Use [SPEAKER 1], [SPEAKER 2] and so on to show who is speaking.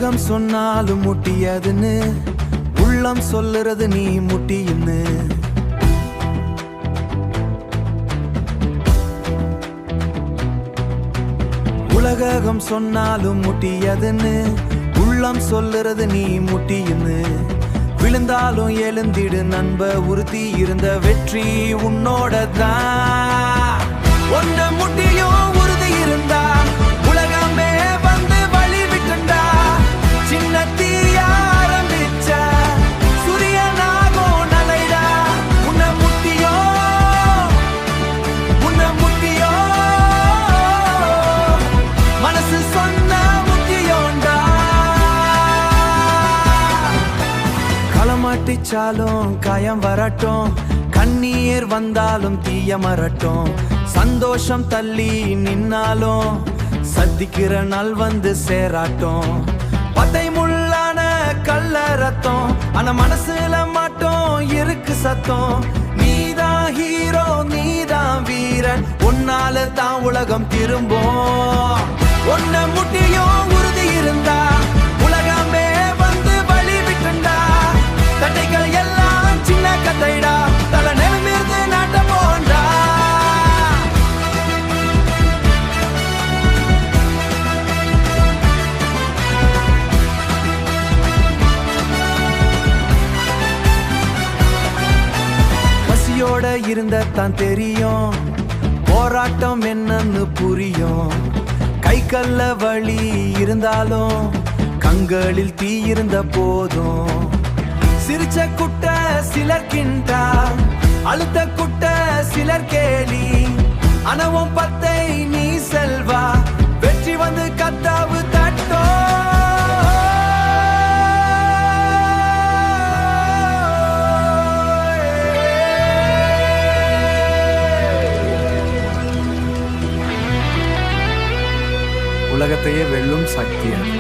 [SPEAKER 1] உலகம் சொன்னாலும் முட்டியதுன்னு உள்ளம் சொல்லுறது நீ முட்டியுன்னு. உலகம் சொன்னாலும் முட்டியதுன்னு உள்ளம் சொல்லுறது நீ முட்டியுன்னு. விழுந்தாலும் எழுந்திடு நண்ப, உறுதி இருந்த வெற்றி உன்னோட தான். ஒன்ன முட்டியும் உறுதி இருந்தா உலகமே வந்து வழி விட்டுண்டா. சின்ன தீயா ஆரம்பிச்ச சூரியனாகும் நலைடா. உன்ன முட்டியோ மனசு சொன்ன முக்கியோண்டா. களமாட்டிச்சாலும் காயம் வரட்டும், கண்ணீர் வந்தாலும் தீய மரட்டும். சந்தோஷம் தள்ளி நின்னாலும் சத்திக்கிற நாள் வந்து சேராட்டும். பத்தை முள்ளான கள்ள ரத்தம், ஆனா மனசுல மாட்டோம் இருக்கு சத்தம். நீதான் ஹீரோ, நீதான் வீரன், உன்னால தான் உலகம் திரும்பும். ஒன்ன முட்டியும் உறுதி இருந்தா உலகமே வந்து வழி விட்டுண்டா. தட்டைகள் எல்லாம் சின்ன கதைடா, தலை நிலமிருந்து நாட்ட போண்டா. பசியோட இருந்த தான் தெரியும், போராட்டம் என்னன்னு புரியும். கை கல்ல வழி இருந்தாலும் கண்களில் தீ இருந்த போதும். சிரிச்ச குட்ட சிலர் கிண்டா, அழுத்த குட்ட சிலர் கேலி. அனவும் பத்தை நீ செல்வா, வெற்றி வந்து கத்தாவு தட்டோ. உலகத்தையே வெல்லும் சக்தி அது.